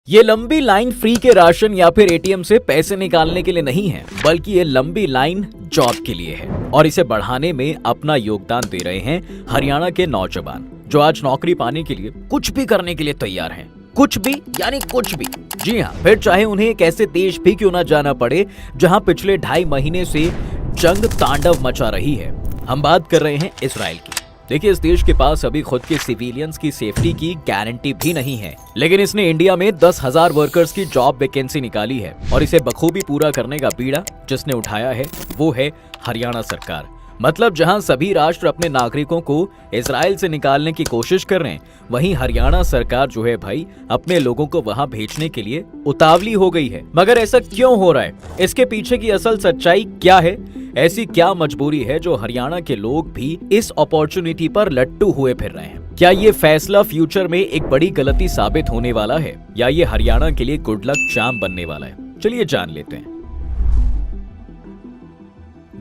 ये लंबी line free के राशन या फिर एटीएम से पैसे निकालने के लिए नहीं है, बल्कि ये लंबी लाइन जॉब के लिए है। और इसे बढ़ाने में अपना योगदान दे रहे हैं हरियाणा के नौजवान, जो आज नौकरी पाने के लिए कुछ भी करने के लिए तैयार हैं। कुछ भी यानी कुछ भी। जी हाँ, फिर चाहे उन्हें एक ऐसे देश भी क्यों ना जाना पड़े जहां पिछले 2.5 महीने से जंग तांडव मचा रही है। हम बात कर रहे हैं इजराइल की। देखिए, इस देश के पास अभी खुद के सिविलियंस की सेफ्टी की गारंटी भी नहीं है, लेकिन इसने इंडिया में 10,000 वर्कर्स की जॉब वैकेंसी निकाली है। और इसे बखूबी पूरा करने का बीड़ा जिसने उठाया है वो है हरियाणा सरकार। मतलब जहां सभी राष्ट्र अपने नागरिकों को इजराइल से निकालने की कोशिश कर रहे हैं, वहीं हरियाणा सरकार जो है भाई अपने लोगों को वहां भेजने के लिए उतावली हो गई है। मगर ऐसा क्यों हो रहा है? इसके पीछे की असल सच्चाई क्या है? ऐसी क्या मजबूरी है जो हरियाणा के लोग भी इस अपॉर्चुनिटी पर लट्टू हुए फिर रहे हैं? क्या ये फैसला फ्यूचर में एक बड़ी गलती साबित होने वाला है, या ये हरियाणा के लिए गुड लक चार्म बनने वाला है? चलिए जान लेते हैं।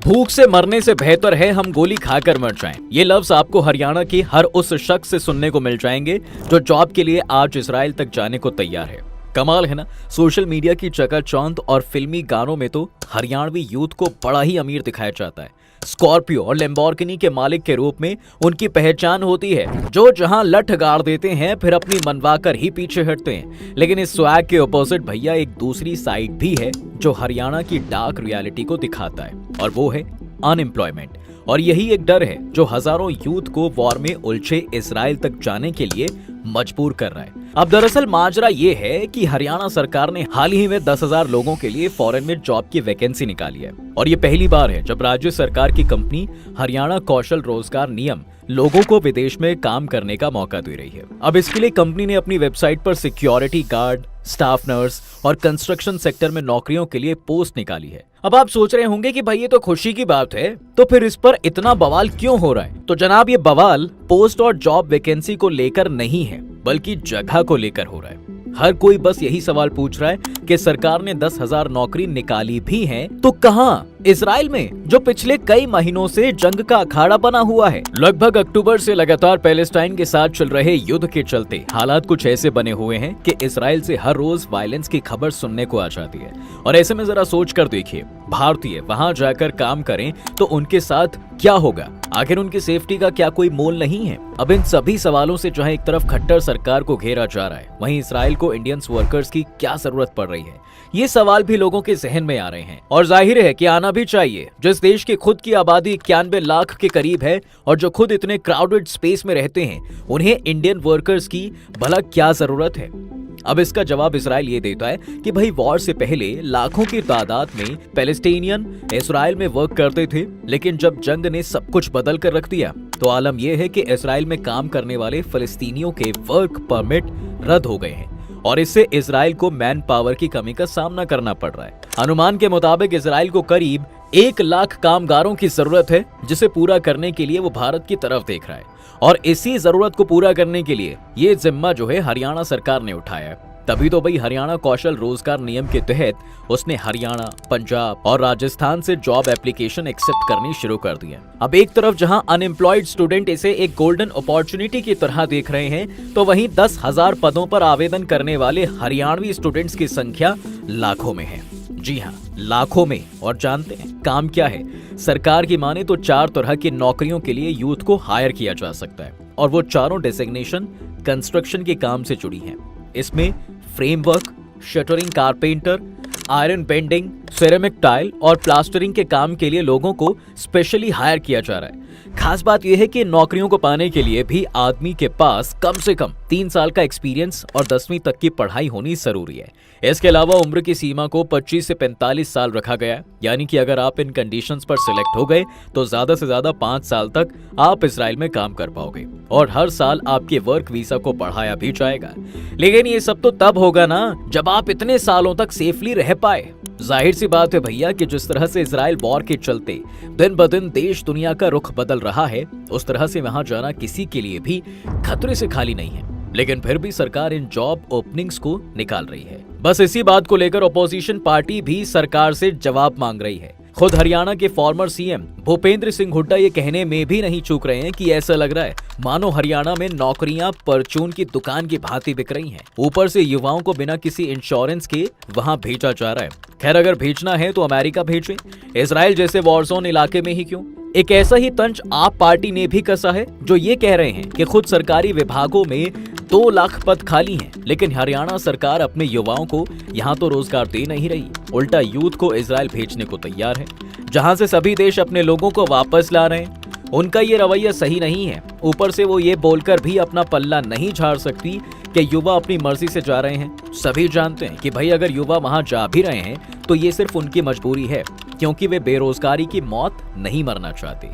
भूख से मरने से बेहतर है हम गोली खाकर मर जाएं। ये लफ्ज आपको हरियाणा की हर उस शख्स से सुनने को मिल जाएंगे जो जॉब के लिए आज इजराइल तक जाने को तैयार है। कमाल है ना, सोशल मीडिया की चकाचौंध और फिल्मी गानों में तो हरियाणवी यूथ को बड़ा ही अमीर दिखाया जाता है। स्कॉर्पियो और लैम्बोर्गिनी के मालिक के रूप में उनकी पहचान होती है, जो जहां लठ गाड़ देते हैं फिर अपनी मनवाकर ही पीछे हटते हैं। लेकिन इस स्वैग के ऑपोजिट भैया एक दूसरी साइड भी है जो हरियाणा की डार्क रियलिटी को दिखाता है, और वो है अनएम्प्लॉयमेंट। और यही एक डर है जो हजारों यूथ को वॉर में उलझे इजराइल तक जाने के लिए मजबूर कर रहा है। अब दरअसल माजरा ये है कि हरियाणा सरकार ने हाल ही में 10,000 लोगों के लिए फॉरेन में जॉब की वैकेंसी निकाली है। और ये पहली बार है जब राज्य सरकार की कंपनी हरियाणा कौशल रोजगार नियम लोगों को विदेश में काम करने का मौका दे रही है। अब इसके लिए कंपनी ने अपनी वेबसाइट पर सिक्योरिटी गार्ड, स्टाफ नर्स और कंस्ट्रक्शन सेक्टर में नौकरियों के लिए पोस्ट निकाली है। अब आप सोच रहे होंगे कि भाई ये तो खुशी की बात है, तो फिर इस पर इतना बवाल क्यों हो रहा है? तो जनाब, ये बवाल पोस्ट और जॉब वैकेंसी को लेकर नहीं है, बल्कि जगह को लेकर हो रहा है। हर कोई बस यही सवाल पूछ रहा है कि सरकार ने 10,000 नौकरी निकाली भी है तो कहां? इजराइल में, जो पिछले कई महीनों से जंग का अखाड़ा बना हुआ है। लगभग अक्टूबर से लगातार पैलेस्टाइन के साथ चल रहे युद्ध के चलते हालात कुछ ऐसे बने हुए हैं कि इजराइल से हर रोज वायलेंस की खबर सुनने को आ जाती है। और ऐसे में जरा सोच कर देखिए, भारतीय वहां जाकर काम करें तो उनके साथ क्या होगा? आखिर उनकी सेफ्टी का क्या कोई मोल नहीं है? अब इन सभी सवालों से जहां एक तरफ खट्टर सरकार को घेरा जा रहा है, वहीं इजराइल को इंडियंस वर्कर्स की क्या जरूरत पड़ रही है? ये सवाल भी लोगों के जहन में आ रहे हैं, और जाहिर है कि आना भी चाहिए। जिस देश की खुद की आबादी 91 लाख के करीब है और जो खुद इतने क्राउडेड स्पेस में रहते हैं, उन्हें इंडियन वर्कर्स की भला क्या जरूरत है? अब इसका जवाब इजराइल ये देता है कि भाई वॉर से पहले लाखों की तादाद में पैलेस्टीनियन इजराइल में वर्क करते थे, लेकिन जब जंग ने सब कुछ बदल कर रख दिया तो आलम यह है कि इजराइल में काम करने वाले फिलिस्तीनियों के वर्क परमिट रद्द हो गए हैं, और इससे इजराइल को मैन पावर की कमी का सामना करना पड़ रहा है। अनुमान के मुताबिक इजराइल को करीब 1 लाख कामगारों की जरूरत है, जिसे पूरा करने के लिए वो भारत की तरफ देख रहा है। और इसी जरूरत को पूरा करने के लिए ये जिम्मा जो है हरियाणा सरकार ने उठाया है। तभी तो भाई हरियाणा कौशल रोजगार नियम के तहत उसने हरियाणा, पंजाब और राजस्थान से जॉब एप्लीकेशन एक्सेप्ट करनी शुरू कर दी है। अब एक तरफ जहां अनएम्प्लॉयड स्टूडेंट इसे एक गोल्डन अपॉर्चुनिटी की तरह देख रहे हैं, तो वहीं 10,000 पदों पर आवेदन करने वाले हरियाणवी स्टूडेंट्स की संख्या लाखों में है। जी हाँ, लाखों में। और जानते हैं काम क्या है? सरकार की माने तो 4 तरह की नौकरियों के लिए यूथ को हायर किया जा सकता है, और वो चारों डेजिग्नेशन कंस्ट्रक्शन के काम से जुड़ी हैं। इसमें framework, shuttering carpenter, iron bending, ceramic tile और प्लास्टरिंग के काम के लिए लोगों को स्पेशली हायर किया जा रहा है। खास बात यह है कि नौकरियों को पाने के लिए भी आदमी के पास कम से कम 3 साल का एक्सपीरियंस और 10वीं तक की पढ़ाई होनी जरूरी है। इसके अलावा उम्र की सीमा को 25 से 45 साल रखा गया है, यानी कि अगर आप इन कंडीशंस पर सिलेक्ट हो गए तो ज्यादा से ज्यादा 5 साल तक आप इजराइल में काम कर पाओगे, और हर साल आपके वर्क वीजा को बढ़ाया भी जाएगा। लेकिन ये सब तो तब होगा ना जब आप इतने सालों तक सेफली रह पाए। जाहिर सी बात है भैया कि जिस तरह से इजराइल वॉर के चलते दिन ब दिन देश दुनिया का रुख बदल रहा है, उस तरह से वहां जाना किसी के लिए भी खतरे से खाली नहीं है। लेकिन फिर भी सरकार इन जॉब ओपनिंग्स को निकाल रही है। बस इसी बात को लेकर अपोजिशन पार्टी भी सरकार से जवाब मांग रही है। खुद हरियाणा के फॉर्मर सीएम भूपेंद्र सिंह हुड्डा ये कहने में भी नहीं चूक रहे हैं कि ऐसा लग रहा है मानो हरियाणा में नौकरियां परचून की दुकान की भांति बिक रही हैं। ऊपर से युवाओं को बिना किसी इंश्योरेंस के वहां भेजा जा रहा है। खैर, अगर भेजना है तो अमेरिका भेजें, इजराइल जैसे वॉर जोन इलाके में ही क्यों। एक ऐसा ही तंज आप पार्टी ने भी कसा है जो ये कह रहे हैं कि खुद सरकारी विभागों में 2 लाख पद खाली हैं, लेकिन हरियाणा सरकार अपने युवाओं को यहाँ तो रोजगार दे नहीं रही, उल्टा यूथ को इजराइल भेजने को तैयार है, जहाँ से सभी देश अपने लोगों को वापस ला रहे हैं। उनका ये रवैया सही नहीं है। ऊपर से वो ये बोलकर भी अपना पल्ला नहीं झाड़ सकती कि युवा अपनी मर्जी से जा रहे हैं। सभी जानते हैं कि भाई अगर युवा वहां जा भी रहे हैं तो ये सिर्फ उनकी मजबूरी है, क्योंकि वे बेरोजगारी की मौत नहीं मरना चाहते।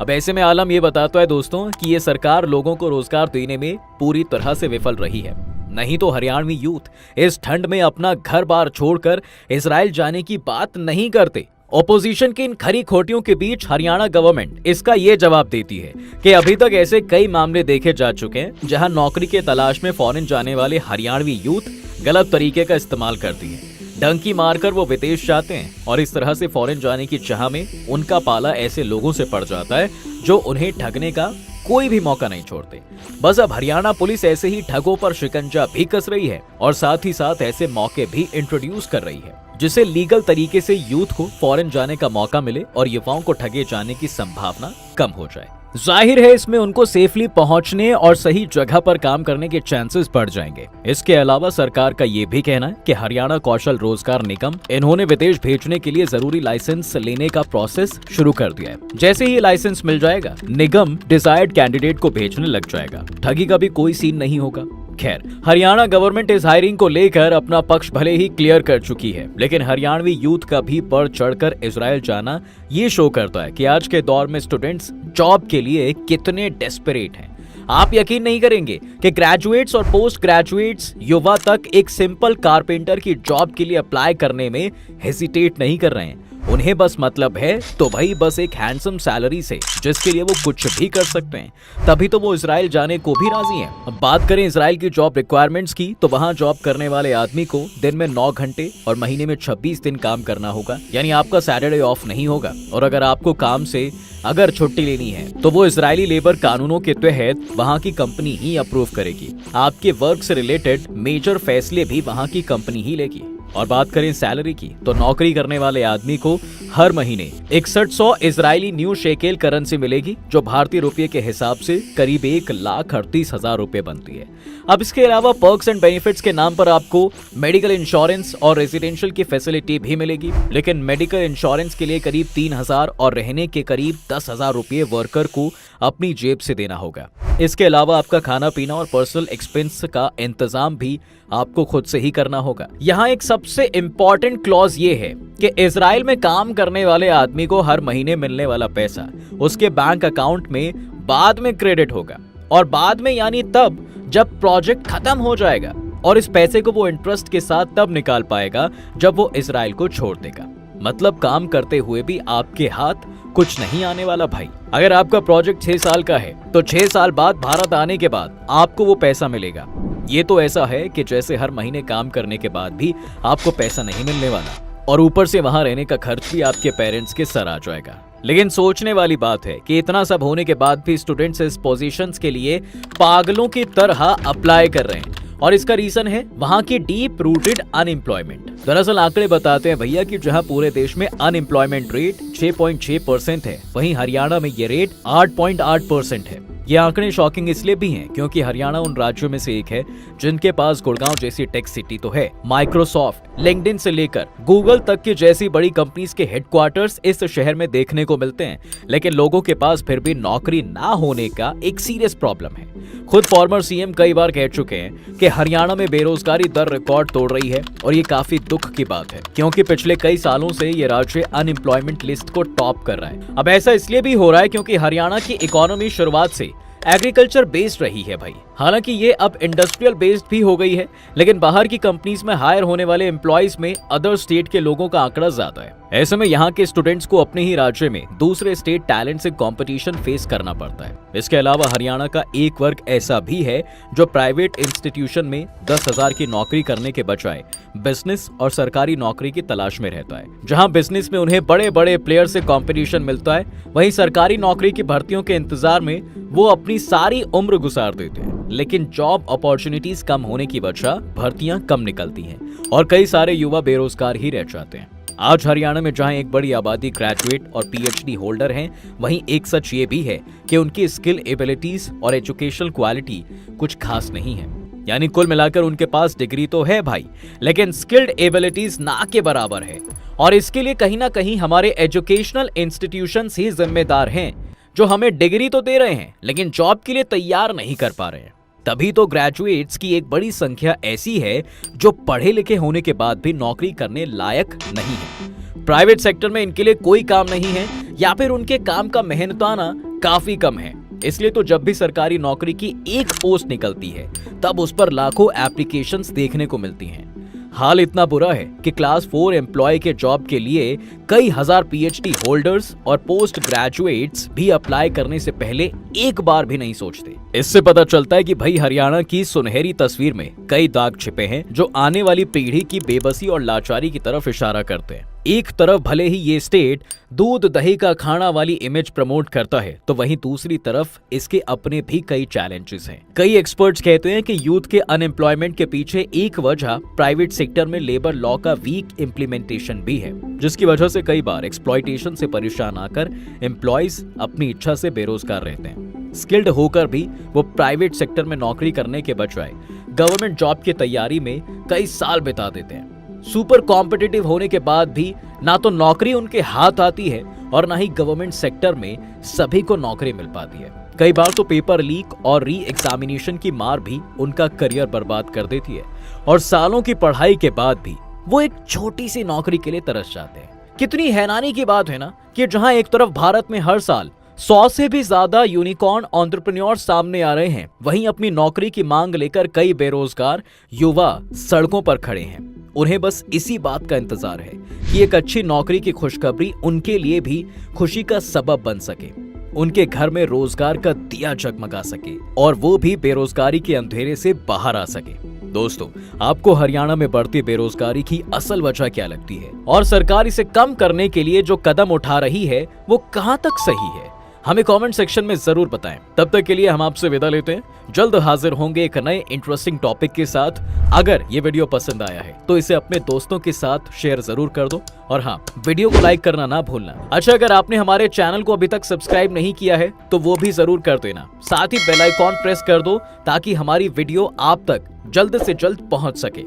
अब ऐसे में आलम ये बताता है दोस्तों कि ये सरकार लोगों को रोजगार देने में पूरी तरह से विफल रही है। नहीं तो हरियाणवी यूथ इस ठंड में अपना घर बार छोड़कर इजराइल जाने की बात नहीं करते। ओपोजिशन की इन खरी खोटियों के बीच हरियाणा गवर्नमेंट इसका ये जवाब देती है कि अभी तक ऐसे कई मामले देखे जा चुके हैं जहां नौकरी के तलाश में फॉरेन जाने वाले हरियाणवी यूथ गलत तरीके का इस्तेमाल करती है। डंकी मारकर वो विदेश जाते हैं और इस तरह से फॉरेन जाने की चाह में उनका पाला ऐसे लोगों से पड़ जाता है जो उन्हें ठगने का कोई भी मौका नहीं छोड़ते। बस अब हरियाणा पुलिस ऐसे ही ठगों पर शिकंजा भी कस रही है और साथ ही साथ ऐसे मौके भी इंट्रोड्यूस कर रही है जिससे लीगल तरीके से यूथ को फॉरेन जाने का मौका मिले और युवाओं को ठगे जाने की संभावना कम हो जाए। जाहिर है इसमें उनको सेफली पहुंचने और सही जगह पर काम करने के चांसेस बढ़ जाएंगे। इसके अलावा सरकार का ये भी कहना है कि हरियाणा कौशल रोजगार निगम इन्होंने विदेश भेजने के लिए जरूरी लाइसेंस लेने का प्रोसेस शुरू कर दिया है। जैसे ही लाइसेंस मिल जाएगा निगम डिजायर्ड कैंडिडेट को भेजने लग जाएगा। ठगी का भी कोई सीन नहीं होगा। खैर, हरियाणा गवर्नमेंट इस हायरिंग को लेकर अपना पक्ष भले ही क्लियर कर चुकी है, लेकिन हरियाणवी यूथ का भी बढ़ चढ़कर इजराइल जाना ये शो करता है कि आज के दौर में स्टूडेंट्स जॉब के लिए कितने डेस्परेट हैं। आप यकीन नहीं करेंगे कि ग्रेजुएट्स और पोस्ट ग्रेजुएट्स युवा तक एक सिंपल कारपेंटर की जॉब के लिए अप्लाई करने में हेजिटेट नहीं कर रहे हैं। उन्हें बस मतलब है तो भाई बस एक हैंडसम सैलरी से जिसके लिए वो कुछ भी कर सकते हैं, तभी तो वो इजराइल जाने को भी राजी हैं। अब बात करें इजराइल की जॉब रिक्वायरमेंट्स की, तो वहां जॉब करने वाले आदमी को दिन में 9 घंटे और महीने में 26 दिन काम करना होगा, यानी आपका सैटरडे ऑफ नहीं होगा। और अगर आपको काम से अगर छुट्टी लेनी है तो वो इजरायली लेबर कानूनों के तहत वहाँ की कंपनी ही अप्रूव करेगी। आपके वर्क से रिलेटेड मेजर फैसले भी वहाँ की कंपनी ही लेगी। और बात करें सैलरी की, तो नौकरी करने वाले आदमी को हर महीने 6100 इजरायली न्यू शेकेल करेंसी मिलेगी, जो भारतीय रुपये के हिसाब से करीब 1,38,000 रुपए बनती है। अब इसके अलावा पर्क्स एंड बेनिफिट्स के नाम पर आपको मेडिकल इंश्योरेंस और रेजिडेंशियल की फैसिलिटी भी मिलेगी, लेकिन मेडिकल इंश्योरेंस के लिए करीब 3,000 और रहने के करीब 10,000 रुपये वर्कर को अपनी जेब से देना होगा। इसके अलावा आपका खाना पीना और पर्सनल एक्सपेंस का इंतजाम भी आपको खुद से ही करना होगा। यहाँ एक सबसे इम्पोर्टेंट क्लॉज ये है कि इजराइल में काम करने वाले आदमी को हर महीने मिलने वाला पैसा उसके बैंक अकाउंट में बाद में क्रेडिट होगा, और बाद में यानी तब जब प्रोजेक्ट खत्म हो जाएगा, और इस पैसे को वो इंटरेस्ट के साथ तब निकाल पाएगा जब वो इजराइल को छोड़ देगा। मतलब काम करते हुए भी आपके हाथ कुछ नहीं आने वाला भाई। अगर आपका प्रोजेक्ट 6 साल का है तो 6 साल बाद भारत आने के बाद आपको वो पैसा मिलेगा। ये तो ऐसा है कि जैसे हर महीने काम करने के बाद भी आपको पैसा नहीं मिलने वाला, और ऊपर से वहां रहने का खर्च भी आपके पेरेंट्स के सर आ जाएगा। लेकिन सोचने वाली बात है कि इतना सब होने के बाद भी स्टूडेंट्स इस पोजीशंस के लिए पागलों की तरह अप्लाई कर रहे हैं, और इसका रीजन है वहां की डीप रूटेड अनएम्प्लॉयमेंट। दरअसल आंकड़े बताते हैं भैया कि जहां पूरे देश में अनएम्प्लॉयमेंट रेट 6.6% है, वहीं हरियाणा में ये रेट 8.8% है। ये आंकड़े शॉकिंग इसलिए भी हैं क्योंकि हरियाणा उन राज्यों में से एक है जिनके पास गुड़गांव जैसी टेक सिटी तो है। माइक्रोसॉफ्ट, लिंक्डइन से लेकर गूगल तक की जैसी बड़ी कंपनीज के हेडक्वार्टर्स इस शहर में देखने को मिलते हैं, लेकिन लोगों के पास फिर भी नौकरी ना होने का एक सीरियस प्रॉब्लम है। खुद फॉर्मर सीएम कई बार कह चुके हैं कि हरियाणा में बेरोजगारी दर रिकॉर्ड तोड़ रही है, और ये काफी दुख की बात है क्योंकि पिछले कई सालों से ये राज्य अनएम्प्लॉयमेंट लिस्ट को टॉप कर रहा है। अब ऐसा इसलिए भी हो रहा है क्योंकि हरियाणा की इकोनॉमी शुरुआत से एग्रीकल्चर बेस्ड रही है भाई। हालांकि ये अब इंडस्ट्रियल बेस्ड भी हो गई है, लेकिन बाहर की कंपनीज में हायर होने वाले एम्प्लॉयज में अदर स्टेट के लोगों का आंकड़ा ज्यादा है। ऐसे में यहाँ के स्टूडेंट्स को अपने ही राज्य में दूसरे स्टेट टैलेंट से कंपटीशन फेस करना पड़ता है। इसके अलावा हरियाणा का एक वर्ग ऐसा भी है जो प्राइवेट इंस्टीट्यूशन में 10,000 की नौकरी करने के बजाय बिजनेस और सरकारी नौकरी की तलाश में रहता है। जहाँ बिजनेस में उन्हें बड़े बड़े प्लेयर से कॉम्पिटिशन मिलता है, वहीं सरकारी नौकरी की भर्तियों के इंतजार में वो अपनी सारी उम्र गुजार देते हैं। लेकिन जॉब अपॉर्चुनिटीज कम होने की वजह भर्तियां कम निकलती हैं और कई सारे युवा बेरोजगार ही रह जाते हैं। आज हरियाणा में जहां एक बड़ी आबादी ग्रेजुएट और पीएचडी होल्डर हैं, वहीं एक सच ये भी है कि उनकी स्किल एबिलिटीज और एजुकेशनल क्वालिटी कुछ खास नहीं है। यानी कुल मिलाकर उनके पास डिग्री तो है भाई, लेकिन स्किल्ड एबिलिटीज ना के बराबर है। और इसके लिए कहीं ना कहीं हमारे एजुकेशनल इंस्टीट्यूशंस ही जिम्मेदार हैं, जो हमें डिग्री तो दे रहे हैं लेकिन जॉब के लिए तैयार नहीं कर पा रहे हैं। तभी तो ग्रेजुएट्स की एक बड़ी संख्या ऐसी है जो पढ़े लिखे होने के बाद भी नौकरी करने लायक नहीं है। प्राइवेट सेक्टर में इनके लिए कोई काम नहीं है या फिर उनके काम का मेहनताना काफी कम है। इसलिए तो जब भी सरकारी नौकरी की एक पोस्ट निकलती है तब उस पर लाखों एप्लीकेशंस देखने को मिलती हैं। हाल इतना बुरा है कि क्लास 4 एम्प्लॉय के जॉब के लिए कई हजार पीएचडी होल्डर्स और पोस्ट ग्रेजुएट्स भी अप्लाई करने से पहले एक बार भी नहीं सोचते। इससे पता चलता है कि भाई हरियाणा की सुनहरी तस्वीर में कई दाग छिपे हैं जो आने वाली पीढ़ी की बेबसी और लाचारी की तरफ इशारा करते हैं। एक तरफ भले ही ये स्टेट दूध दही का खाना वाली इमेज प्रमोट करता है, तो वहीं दूसरी तरफ इसके अपने भी कई चैलेंजेस हैं। कई एक्सपर्ट्स कहते हैं कि यूथ के अनएम्प्लॉयमेंट के पीछे एक वजह प्राइवेट सेक्टर में लेबर लॉ का वीक इम्प्लीमेंटेशन भी है, जिसकी वजह से कई बार एक्सप्लॉयटेशन से परेशान आकर एम्प्लॉयज अपनी इच्छा से बेरोजगार रहते हैं। स्किल्ड होकर भी वो प्राइवेट सेक्टर में नौकरी करने के बजाय गवर्नमेंट जॉब की तैयारी में कई साल बिता देते हैं। सुपर कॉम्पिटिटिव होने के बाद भी ना तो नौकरी उनके हाथ आती है और ना ही गवर्नमेंट सेक्टर में सभी को नौकरी मिल पाती है। कई बार तो पेपर लीक और री एग्जामिनेशन की मार भी उनका करियर बर्बाद कर देती है और सालों की पढ़ाई के बाद भी वो एक छोटी सी नौकरी के लिए तरस जाते हैं। कितनी हैरानी की बात है ना कि जहां एक तरफ भारत में हर साल 100 से भी ज्यादा यूनिकॉर्न एंटरप्रेन्योर सामने आ रहे हैं, वहीं अपनी नौकरी की मांग लेकर कई बेरोजगार युवा सड़कों पर खड़े हैं। उन्हें बस इसी बात का इंतजार है कि एक अच्छी नौकरी की खुशखबरी उनके लिए भी खुशी का सबब बन सके, उनके घर में रोजगार का दिया जगमगा सके और वो भी बेरोजगारी के अंधेरे से बाहर आ सके। दोस्तों, आपको हरियाणा में बढ़ती बेरोजगारी की असल वजह क्या लगती है और सरकार इसे कम करने के लिए जो कदम उठा रही है वो कहां तक सही है? हमें कमेंट सेक्शन में जरूर बताएं। तब तक के लिए हम आपसे विदा लेते हैं। जल्द हाजिर होंगे एक नए इंटरेस्टिंग टॉपिक के साथ। अगर ये वीडियो पसंद आया है तो इसे अपने दोस्तों के साथ शेयर जरूर कर दो और हाँ, वीडियो को लाइक करना ना भूलना। अच्छा, अगर आपने हमारे चैनल को अभी तक सब्सक्राइब नहीं किया है तो वो भी जरूर कर देना। साथ ही बेल आइकॉन प्रेस कर दो ताकि हमारी वीडियो आप तक जल्द से जल्द पहुंच सके।